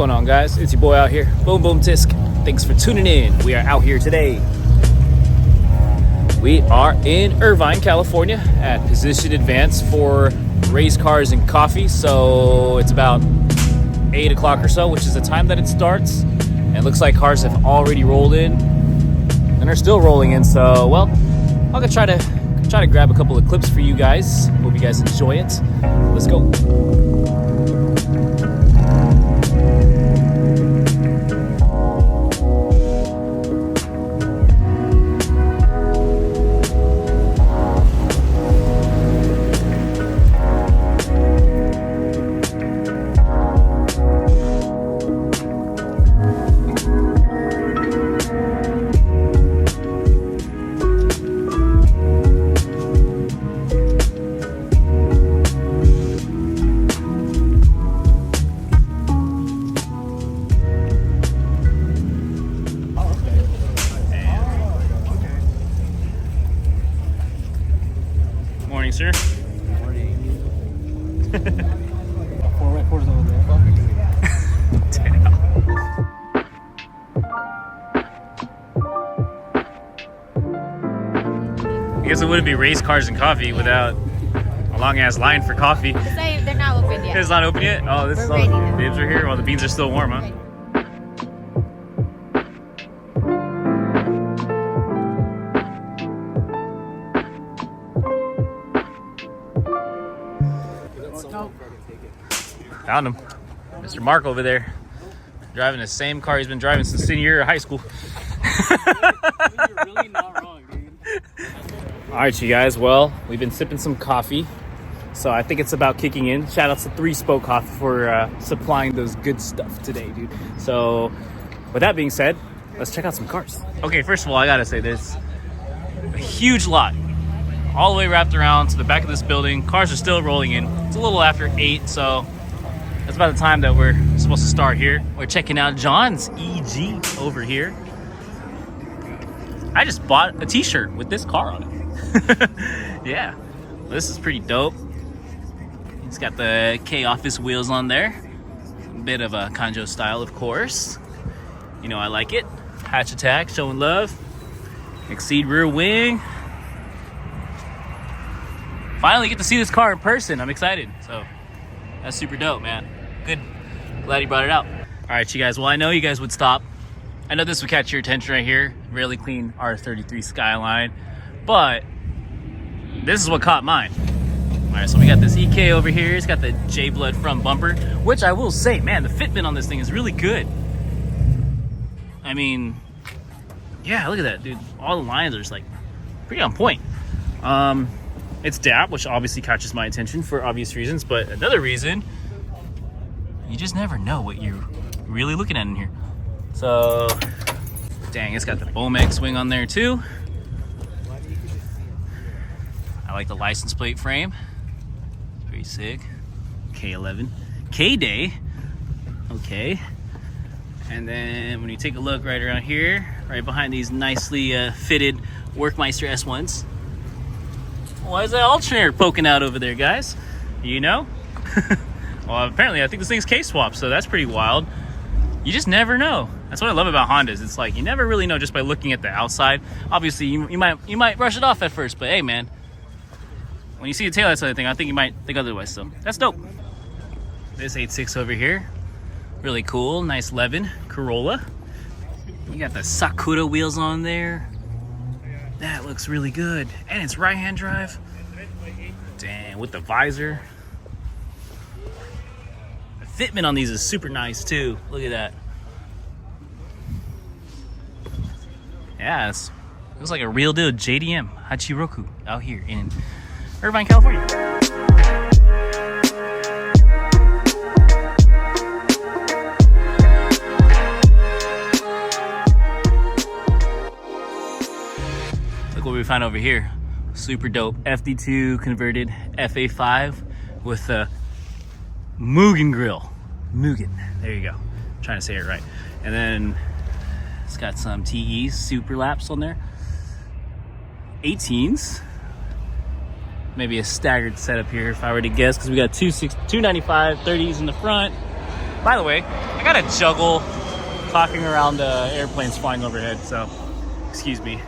going on, guys? It's your boy out here, Boom Boom Tisk. Thanks for tuning in. We are out here today. We are in Irvine, California at Position Advance for race cars and coffee. So it's about 8 o'clock or so, which is the time that it starts. And it looks like cars have already rolled in and are still rolling in. So, well, I'm gonna try to grab a couple of clips for you guys. Hope you guys enjoy it. Let's go. Sir. Morning. 4 records over there. I guess it wouldn't be race cars and coffee without a long ass line for coffee. They're not open yet. It's not open yet? Oh, this is all the bibs are here while the beans are still warm, huh? Found him. Mr. Mark over there. Driving the same car he's been driving since senior year of high school. You're really not wrong, dude. Alright, you guys. Well, we've been sipping some coffee. So I think it's about kicking in. Shout out to 3 Spoke Coffee for supplying those good stuff today, dude. So with that being said, let's check out some cars. Okay, first of all, I gotta say there's a huge lot all the way wrapped around to the back of this building. Cars are still rolling in. It's a little after 8, so that's about the time that we're supposed to start here. We're checking out John's EG over here. I just bought a t-shirt with this car on it. Yeah, this is pretty dope. It's got the K office wheels on there. A bit of a Kanjo style, of course. You know I like it. Hatch attack, showing love. Exceed rear wing. Finally get to see this car in person. I'm excited. So that's super dope, man. Good. Glad you brought it out. All right, you guys. Well, I know you guys would stop. I know this would catch your attention right here. Really clean R33 Skyline. But this is what caught mine. All right, so we got this EK over here. It's got the J-Blood front bumper, which I will say, man, the fitment on this thing is really good. I mean, yeah, look at that, dude. All the lines are just like pretty on point. It's DAP, which obviously catches my attention for obvious reasons, but another reason, you just never know what you're really looking at in here. So, dang, it's got the Bomex wing on there too. I like the license plate frame. It's pretty sick. K11. K-Day. Okay. And then when you take a look right around here, right behind these nicely fitted Workmeister S1s, why is that alternator poking out over there, guys? You know? Well, apparently I think this thing's K-swap, so that's pretty wild. You just never know. That's what I love about Hondas. It's like you never really know just by looking at the outside. Obviously, you might brush it off at first, but hey, man, when you see the taillights and everything, I think you might think otherwise. So that's dope. This 8.6 over here, really cool. Nice 11 Corolla. You got the Sakura wheels on there. That looks really good. And it's right-hand drive. Damn, with the visor. The fitment on these is super nice too. Look at that. Yeah, it looks like a real deal JDM Hachiroku out here in Irvine, California. Look what we found over here. Super dope FD2 converted FA5 with a Mugen grill. Mugen, there you go. I'm trying to say it right. And then it's got some TEs, super laps on there. 18s. Maybe a staggered setup here if I were to guess, because we got 295 30s in the front, By the way, I gotta juggle clocking around airplanes flying overhead, so excuse me.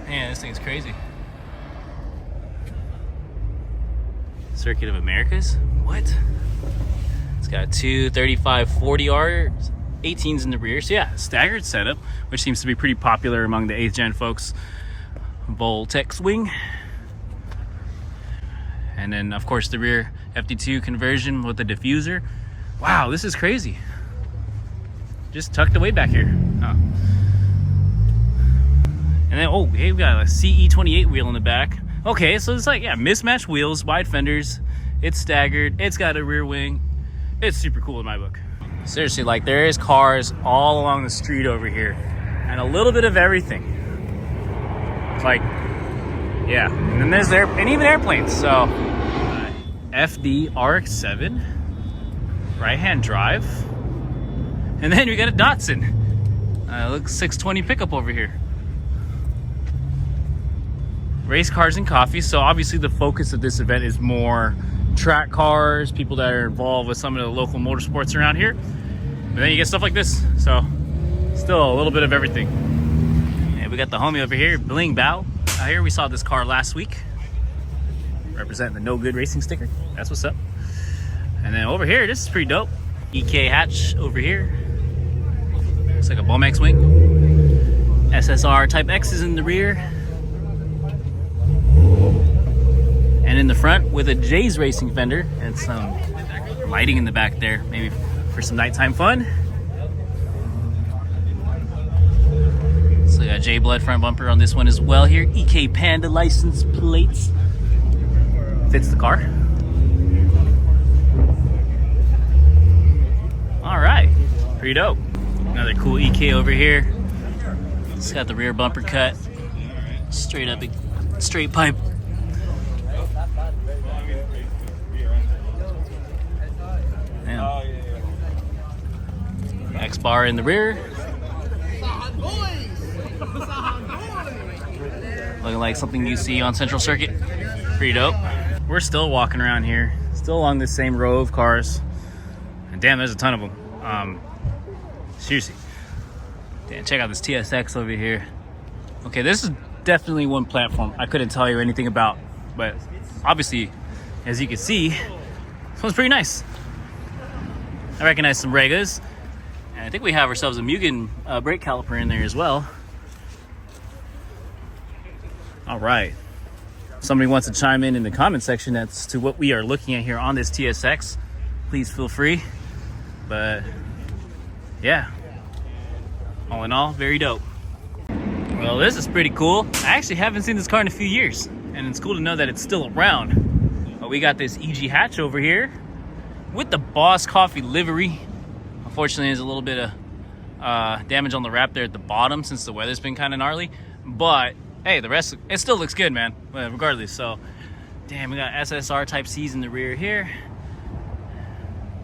Man, this thing's crazy. Circuit of Americas? What? It's got two 3540R 18s in the rear. So yeah, staggered setup, which seems to be pretty popular among the 8th gen folks. VTEC swing. And then of course the rear FD2 conversion with the diffuser. Wow, this is crazy. Just tucked away back here. Oh. And then, oh, hey, we got a CE28 wheel in the back. Okay, so it's like, yeah, mismatched wheels, wide fenders. It's staggered. It's got a rear wing. It's super cool in my book. Seriously, like, there is cars all along the street over here. And a little bit of everything. Like, yeah. And then there's and even airplanes. So, FD RX7. Right-hand drive. And then we got a Datsun. Looks 620 pickup over here. Race cars and coffee. So obviously the focus of this event is more track cars, people that are involved with some of the local motorsports around here. And then you get stuff like this. So still a little bit of everything. And we got the homie over here, Bling Bao. Out here we saw this car last week. Representing the No Good Racing sticker. That's what's up. And then over here, this is pretty dope. EK hatch over here. Looks like a Bomex wing. SSR Type X is in the rear. And in the front with a J's Racing fender and some lighting in the back there, maybe for some nighttime fun. So we got J Blood front bumper on this one as well here. EK Panda license plates. Fits the car. All right, pretty dope. Another cool EK over here. It's got the rear bumper cut. Straight up, straight pipe. X bar in the rear. Looking like something you see on Central Circuit. Pretty dope. We're still walking around here, still along this same row of cars. And damn, there's a ton of them. Seriously. Damn, check out this TSX over here. Okay, this is definitely one platform I couldn't tell you anything about, but obviously, as you can see, this one's pretty nice. I recognize some Regas, and I think we have ourselves a Mugen brake caliper in there as well. All right. If somebody wants to chime in the comment section as to what we are looking at here on this TSX, please feel free. But yeah, all in all, very dope. Well, this is pretty cool. I actually haven't seen this car in a few years, and it's cool to know that it's still around. But we got this EG hatch over here with the Boss Coffee livery. Unfortunately, there's a little bit of damage on the wrap there at the bottom since the weather's been kind of gnarly. But hey, the rest, it still looks good, man, regardless. So, damn, we got SSR Type C's in the rear here.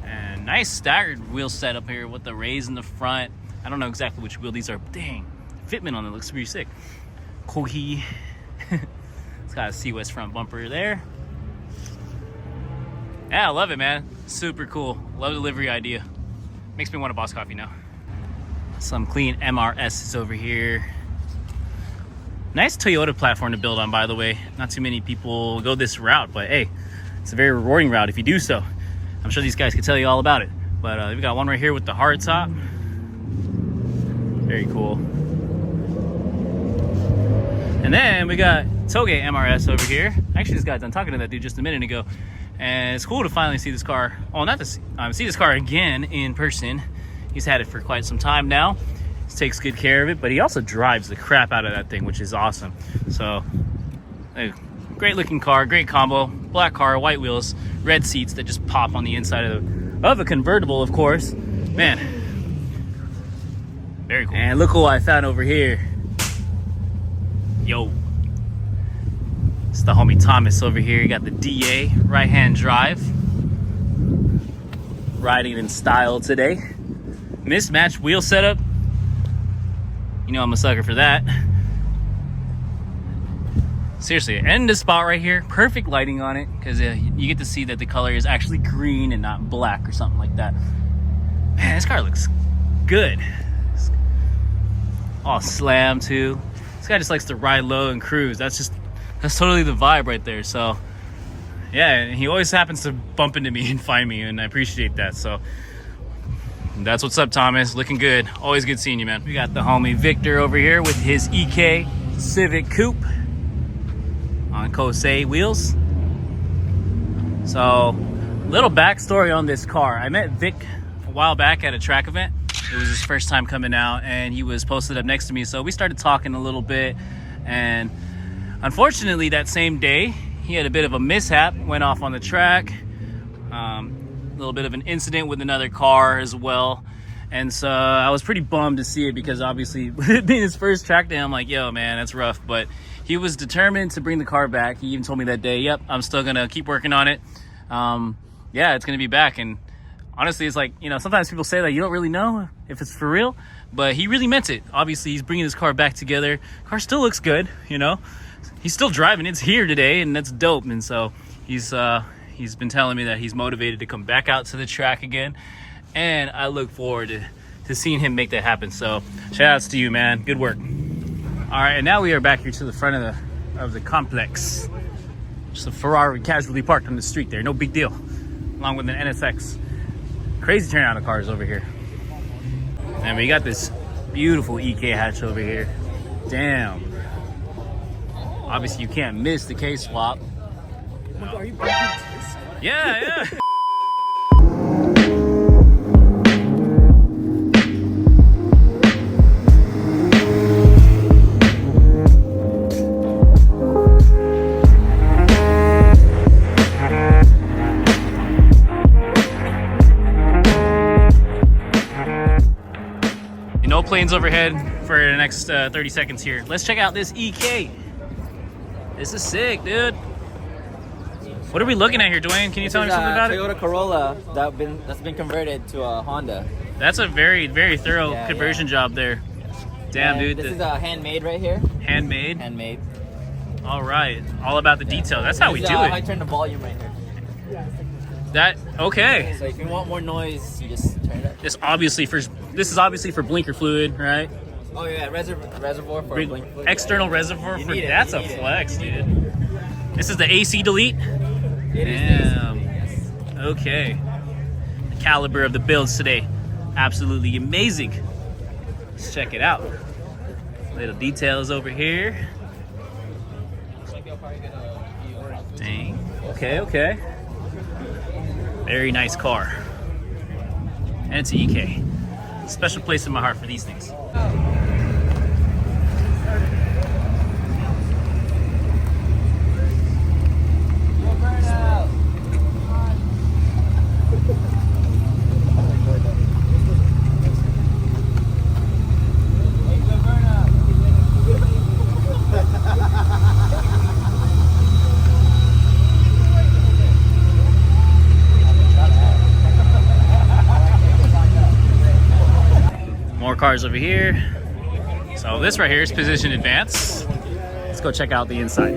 And nice staggered wheel setup here with the rays in the front. I don't know exactly which wheel these are. Dang, fitment on it looks pretty sick. Kohi. It's got a C-West front bumper there. Yeah, I love it, man. Super cool. Love the livery idea. Makes me want a Boss Coffee now. Some clean MR-S over here. Nice Toyota platform to build on, by the way. Not too many people go this route, but hey, it's a very rewarding route if you do so. I'm sure these guys could tell you all about it. But we got one right here with the hard top. Very cool. And then we got touge MR-S over here. I actually just got done talking to that dude just a minute ago. And it's cool to finally see this car. Well, not to see this car again in person. He's had it for quite some time now. He takes good care of it, but he also drives the crap out of that thing, which is awesome. So, a great looking car, great combo. Black car, white wheels, red seats that just pop on the inside of a convertible, of course. Man, very cool. And look what I found over here. Yo. It's the homie Thomas over here. You got the DA right-hand drive. Riding in style today. Mismatched wheel setup. You know I'm a sucker for that. Seriously, end of spot right here. Perfect lighting on it because you get to see that the color is actually green and not black or something like that. Man, this car looks good. It's all slam too. This guy just likes to ride low and cruise. That's totally the vibe right there. So yeah, and he always happens to bump into me and find me, and I appreciate that. So that's what's up, Thomas. Looking good. Always good seeing you, man. We got the homie Victor over here with his EK Civic Coupe on Kosei wheels. So, little backstory on this car. I met Vic a while back at a track event. It was his first time coming out, and he was posted up next to me. So we started talking a little bit, and unfortunately that same day, he had a bit of a mishap, went off on the track. A little bit of an incident with another car as well. And so I was pretty bummed to see it, because obviously with it being his first track day, I'm like, yo, man, that's rough. But he was determined to bring the car back. He even told me that day, yep, I'm still gonna keep working on it. Yeah, it's gonna be back. And honestly, it's like, you know, sometimes people say that you don't really know if it's for real, but he really meant it. Obviously, he's bringing his car back together. Car still looks good, you know. He's still driving. It's here today, and that's dope. And so he's been telling me that he's motivated to come back out to the track again, and I look forward to seeing him make that happen. So shout outs to you, man. Good work. All right, and now we are back here to the front of the complex. Just a Ferrari casually parked on the street there. No big deal. Along with an NSX. Crazy turnout of cars over here. And we got this beautiful EK hatch over here. Damn. Obviously, you can't miss the K-swap. Are you breaking this? Yeah. No planes overhead for the next 30 seconds here. Let's check out this EK. This is sick, dude. What are we looking at here, Dwayne? Can you tell me something about Toyota Corolla that's been converted to a Honda. it? That's a very, very thorough conversion job there. Damn, And dude. This is a handmade right here. Handmade. Handmade. All right. All about the detail. That's how we do I it. turn the volume right here. Okay. So if you want more noise, you just turn it up. This is obviously for blinker fluid, right? Oh yeah, reservoir for blink fluid. External reservoir You for need it, that's you a need it. flex, dude. This is the AC delete. It is Damn. easy, yes. Okay. The caliber of the builds today, absolutely amazing. Let's check it out. Little details over here. Dang. Okay. Very nice car. And it's an EK. Special place in my heart for these things. More cars over here. So this right here is position advance. Let's go check out the inside.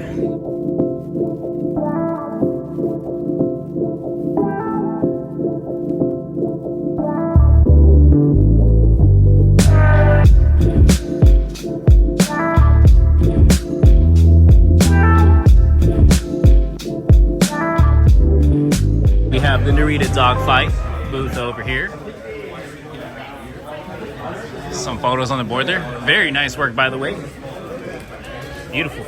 We have the Narita Dogfight booth over here. Some photos on the board there. Very nice work, by the way. Beautiful.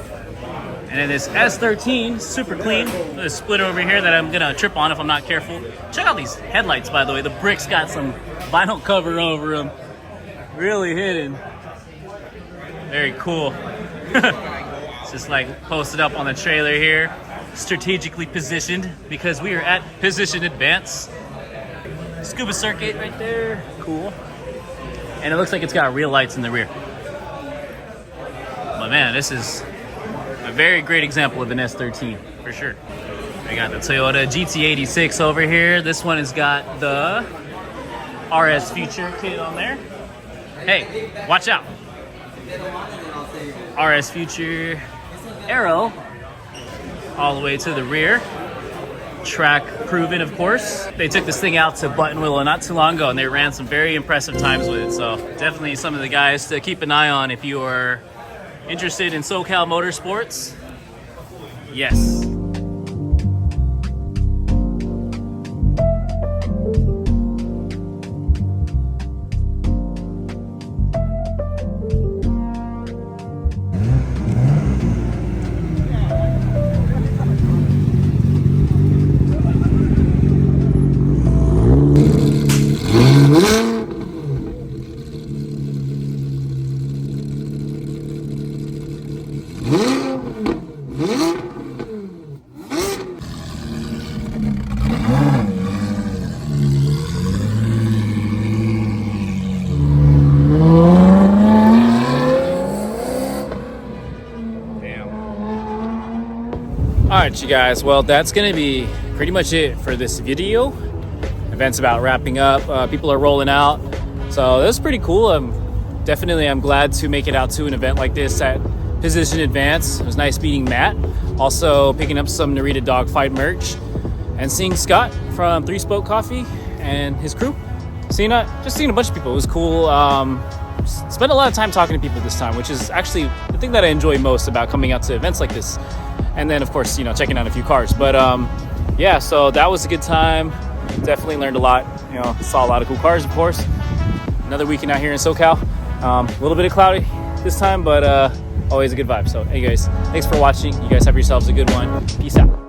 And then this S13, super clean. This splitter over here that I'm gonna trip on if I'm not careful. Check out these headlights, by the way. The brick's got some vinyl cover over them. Really hidden. Very cool. It's just like posted up on the trailer here. Strategically positioned because we are at position advance. Scuba circuit right there. Cool. And it looks like it's got real lights in the rear. But man, this is a very great example of an S13, for sure. We got the Toyota GT86 over here. This one has got the RS Future kit on there. Hey, watch out. RS Future arrow all the way to the rear. track proven, of course. They took this thing out to Buttonwillow not too long ago, and they ran some very impressive times with it. So definitely some of the guys to keep an eye on if you are interested in SoCal motorsports. Yes. Alright you guys, well that's gonna be pretty much it for this video. Event's about wrapping up. People are rolling out, so that's pretty cool. I'm glad to make it out to an event like this at Position Advance. It was nice meeting Matt, also picking up some Narita Dogfight merch, and seeing Scott from 3 Spoke Coffee and his crew. Seeing a bunch of people. It was cool. Spent a lot of time talking to people this time, which is actually the thing that I enjoy most about coming out to events like this. And then of course, checking out a few cars. But yeah, so that was a good time. Definitely learned a lot. Saw a lot of cool cars, of course. Another weekend out here in SoCal. A little bit of cloudy this time, but always a good vibe. So hey guys, thanks for watching. You guys have yourselves a good one. Peace out.